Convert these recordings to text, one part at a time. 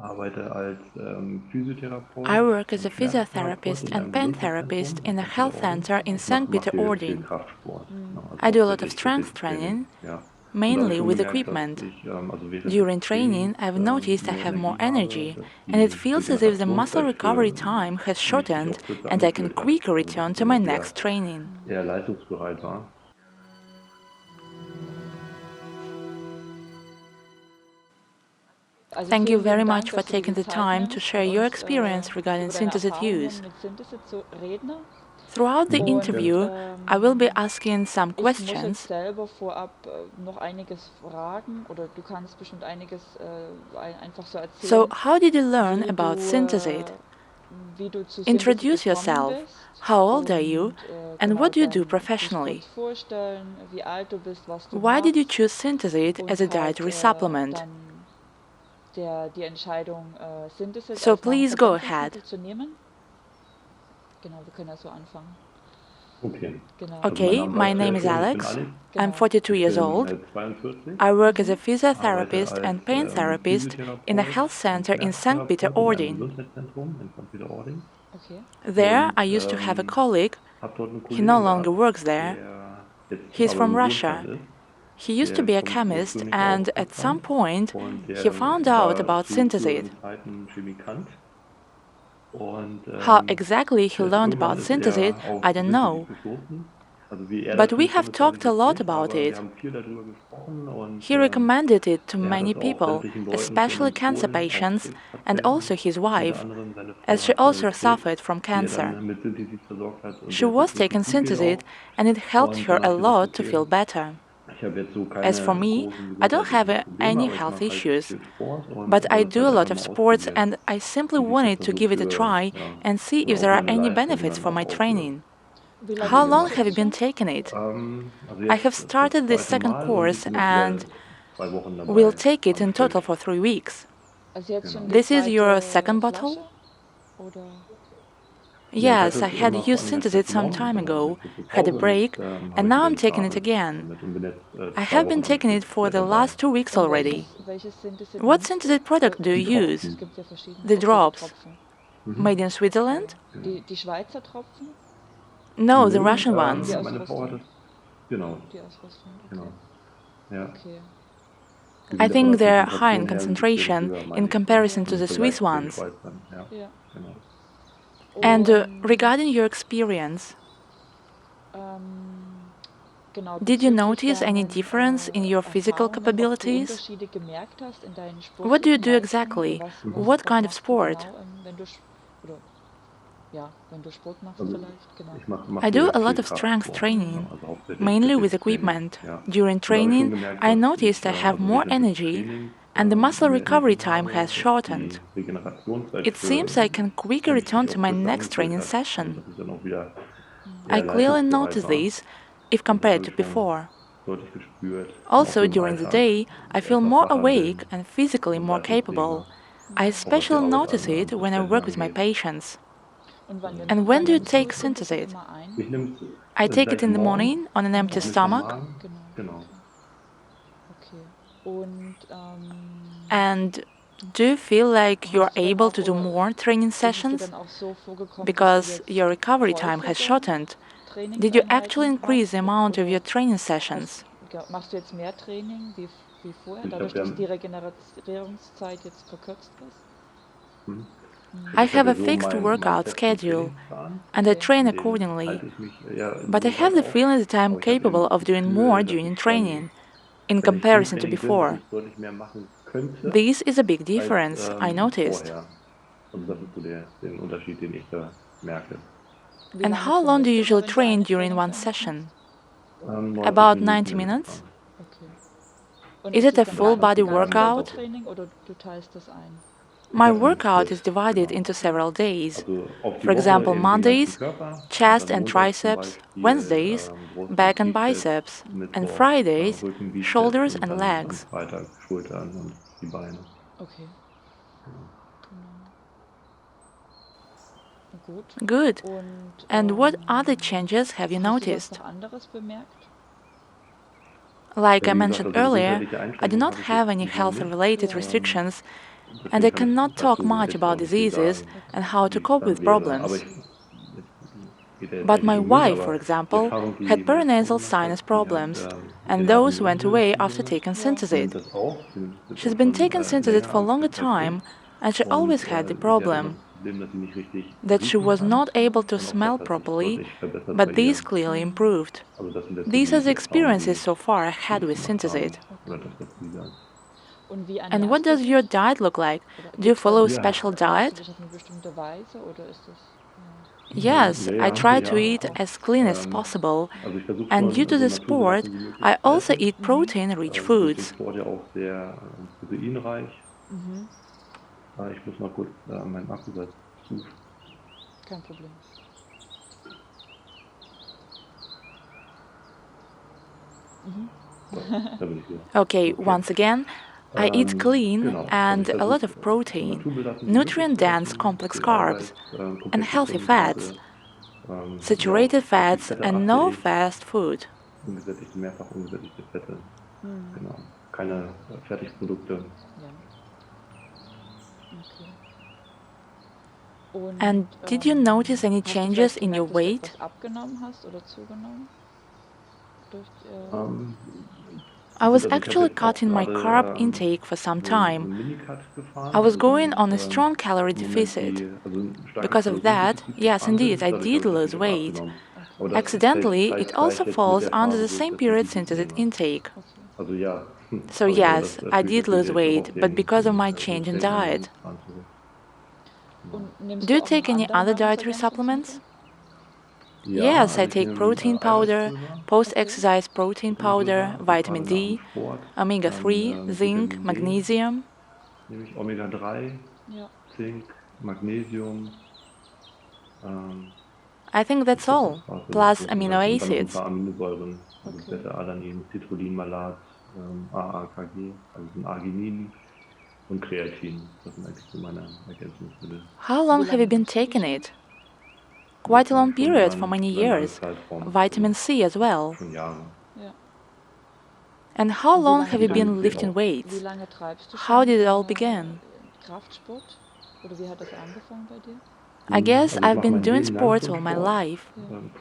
I work as a physiotherapist and pain therapist in a health center in St. Peter-Ording. I do a lot of strength training, mainly with equipment. During training, I've noticed I have more energy, and it feels as if the muscle recovery time has shortened and I can quicker return to my next training. Thank you very much for taking the time to share your experience regarding Synthesit use. Throughout the interview, I will be asking some questions. So, how did you learn about Synthesit? Introduce yourself. How old are you? And what do you do professionally? Why did you choose Synthesit as a dietary supplement? So please go ahead. Okay, my name is Alex. I'm 42 years old. I work as a physiotherapist and pain therapist in a health center in St. Peter-Ording. There, I used to have a colleague. He no longer works there. He's from Russia. He used to be a chemist, and at some point, he found out about Synthesit. How exactly he learned about Synthesit, I don't know. But we have talked a lot about it. He recommended it to many people, especially cancer patients, and also his wife, as she also suffered from cancer. She was taking Synthesit, and it helped her a lot to feel better. As for me, I don't have any health issues, but I do a lot of sports and I simply wanted to give it a try and see if there are any benefits for my training. How long have you been taking it? I have started this second course and will take it in total for 3 weeks. This is your second bottle? Yes, I had used Synthesit some time ago, had a break, and now I'm taking it again. I have been taking it for the last 2 weeks already. What Synthesit product do you use? The drops. Made in Switzerland? No, the Russian ones. I think they're high in concentration in comparison to the Swiss ones. And regarding your experience, did you notice any difference in your physical capabilities? What do you do exactly? What kind of sport? I do a lot of strength training, mainly with equipment. During training, I noticed I have more energy and the muscle recovery time has shortened. It seems I can quicker return to my next training session. I clearly notice this if compared to before. Also, during the day, I feel more awake and physically more capable. I especially notice it when I work with my patients. And when do you take Synthesit? I take it in the morning on an empty stomach. And do you feel like you're able to do more training sessions? Because your recovery time has shortened. Did you actually increase the amount of your training sessions? I have a fixed workout schedule, and I train accordingly, but I have the feeling that I am capable of doing more during training, in comparison to before. This is a big difference, I noticed. And how long do you usually train during one session? About 90 minutes? Is it a full body workout? My workout is divided into several days. For example, Mondays, chest and triceps, Wednesdays, back and biceps, and Fridays, shoulders and legs. Good. And what other changes have you noticed? Like I mentioned earlier, I do not have any health-related restrictions, and I cannot talk much about diseases and how to cope with problems. But my wife, for example, had paranasal sinus problems, and those went away after taking Synthesit. She's been taking Synthesit for a longer time, and she always had the problem that she was not able to smell properly, but these clearly improved. These are the experiences so far I had with Synthesit. And what does your diet look like? Do you follow a special diet? Yes, I try to eat as clean as possible, and due to the sport, I also eat protein-rich foods. Okay, once again, I eat clean and a lot of protein, nutrient-dense complex carbs, and healthy fats, saturated fats, and no fast food. And did you notice any changes in your weight? I was actually cutting my carb intake for some time. I was going on a strong calorie deficit. Because of that, yes, indeed, I did lose weight. Accidentally, it also falls under the same period Synthesit intake. So yes, I did lose weight, but because of my change in diet. Do you take any other dietary supplements? Yes, I take protein powder, post-exercise protein powder, vitamin D, omega-3, zinc, magnesium. I think that's all, plus amino acids. How long have you been taking it? Quite a long period for many years. Vitamin C as well. And how long have you been lifting weights? How did it all begin? I guess I've been doing sports all my life.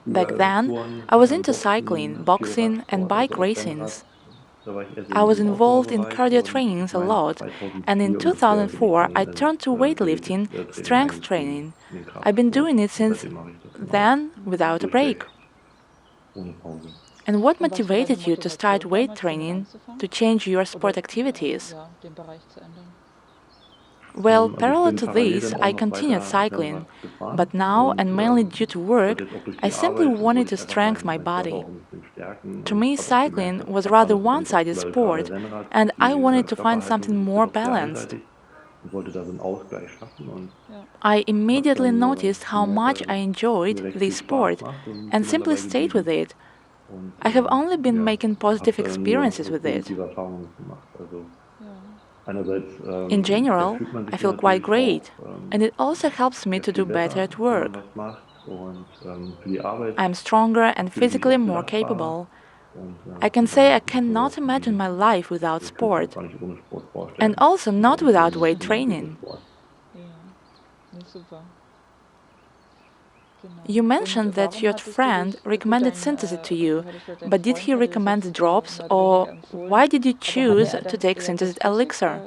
Back then, I was into cycling, boxing, and bike racings. I was involved in cardio trainings a lot, and in 2004 I turned to weightlifting, strength training. I've been doing it since then without a break. And what motivated you to start weight training, to change your sport activities? Well, parallel to this, I continued cycling, but now, and mainly due to work, I simply wanted to strengthen my body. To me, cycling was rather one-sided sport, and I wanted to find something more balanced. I immediately noticed how much I enjoyed this sport, and simply stayed with it. I have only been making positive experiences with it. In general, I feel quite great, and it also helps me to do better at work. I'm stronger and physically more capable. I can say I cannot imagine my life without sport, and also not without weight training. You mentioned that your friend recommended Synthesit to you, but did he recommend the drops, or why did you choose to take Synthesit elixir?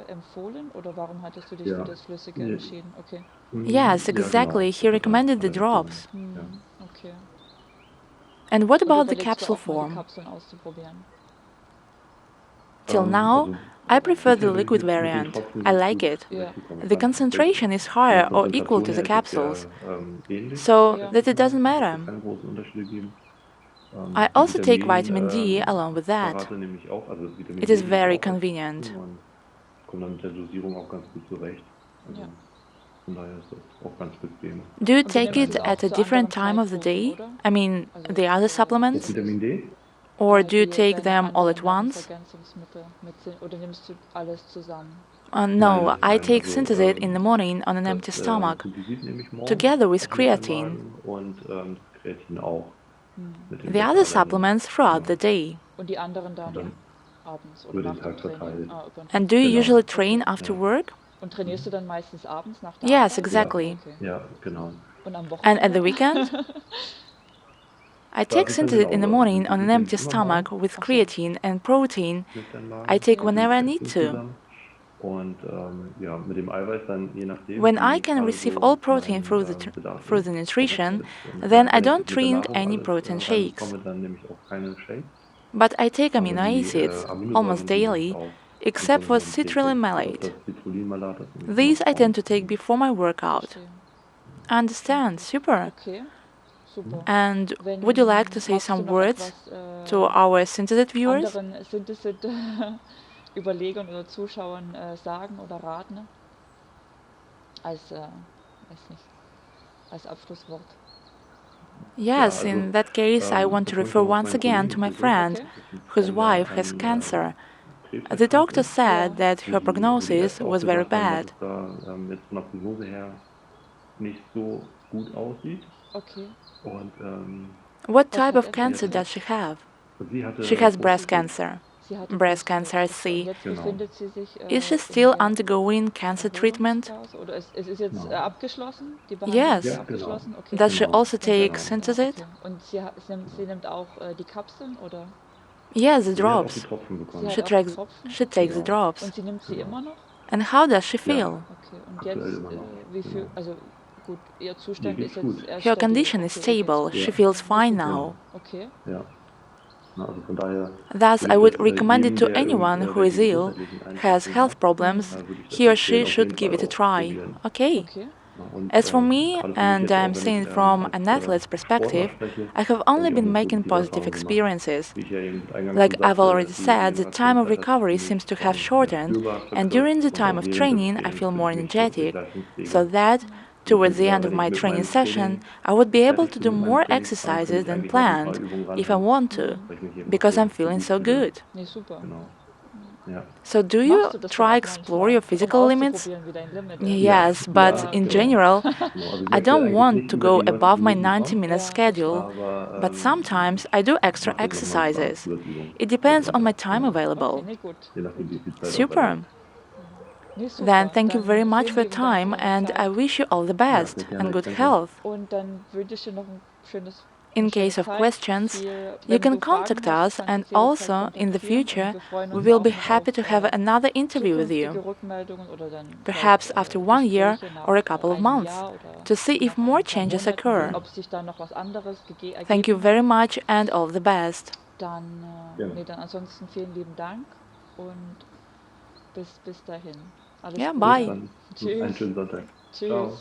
Yes, exactly, he recommended the drops. And what about the capsule form? Till now, I prefer the liquid variant. I like it. The concentration is higher or equal to the capsules, so that it doesn't matter. I also take vitamin D along with that. It is very convenient. Do you take it at a different time of the day? I mean, the other supplements? Or do you take them all at once? No, I take Synthesit in the morning on an empty stomach, together with creatine. The other supplements throughout the day. And do you usually train after work? Yes, exactly. Ja, genau. And at the weekend, I take Synthesit in the morning on an empty stomach with creatine and protein. I take whenever I need to. Und ja, mit dem Eiweiß dann je nachdem, When I wie can gerade receive so all protein mein Bedarf through ist. the nutrition, Ja, then I wenn ich don't mit der drink Nahrung any alles protein shakes. reinbekomme, dann nehme ich auch keine Shakes. But I take Aber amino die acids almost Aminosäuren, die nehme ich daily, auch in except Form for von T6. Also citrulline das Citrullin-Malat, das nehme ich immer These I tend morgens. to take before my workout. Understand, super. And would you like to say some words to our Synthesit viewers? Yes, in that case, I want to refer once again to my friend whose wife has cancer. The doctor said that her Wo die prognosis Ärzte auch was very gesagt haben, dass bad. es da jetzt von der Prognose her nicht so gut aussieht. Und What type of cancer does she have? sie hatte She has breast Brustkrebs. cancer. Breast cancer, I see. Genau. Is she still undergoing cancer treatment? Genau. Yes. Ja, genau. Does she Genau. also take Genau. Synthesit? Yes, the Sie hat auch die drops. Tropfen bekommen. She takes the Genau. drops. Genau. And how does she Ja, feel? aktuell immer noch. Genau. Ihr geht's gut. Her condition is stable. Ja. She feels fine Ja. now. Ja. Na, also von daher Thus, würde I ich would das recommend it jedem, to der anyone who is irgendwelche ill, gesundheitlichen has Einschränkungen hat, health problems, würde ich das he or empfehlen, she auf should jeden give Fall it a try. ausprobieren. Okay. Ja, und As for me, gerade für mich and jetzt I'm auch, wenn ich seeing from als an athlete's Sportler perspective, spreche, I have habe only ich auch been nur making positive positive Erfahrungen gemacht. experiences. Wie ich ja eben eingangs Like schon I've sagte, already die said, the time Regeneration of hat sich für recovery seems mich to have ja, shortened, spürbar and verkürzt during the und time auch of während des training, I Trainings feel fühle ich more mich deutlich energetic, so leistungsfähiger. that Also ich towards würde the sagen, end of wenn ich my mit training meinem session, Training I would be able fertig to bin do mit meinem more Trainingsplan, kann exercises ich than eigentlich noch ein paar planned Übungen if I ranhängen, want to, weil ich mich eben because I'm so feeling gut so fühle. good. Genau. Ja. So, do you try explore your physical limits? Ja, Yes, but ja, in genau. general, Genau. Also ich I möchte don't eigentlich want nicht to über go die above my 90 Minuten 90-minute kommen, schedule, aber but sometimes I do ich extra mache dann noch mal ein paar exercises. Zusatzübungen It mit depends on my runter. time Genau. available. Je nachdem, wie viel Zeit auch da Super. ist. Then thank you very much for your time and I wish you all the Ja, sehr best and gerne. Ich good danke. health. In case of questions, you can contact us, and also in the future, we will be happy to have another interview with you, perhaps after 1 year or a couple of months, to see if more changes occur. Thank you very much and all the best. Gerne. Yeah, Bis bye. dann. Einen schönen Sonntag. Ciao.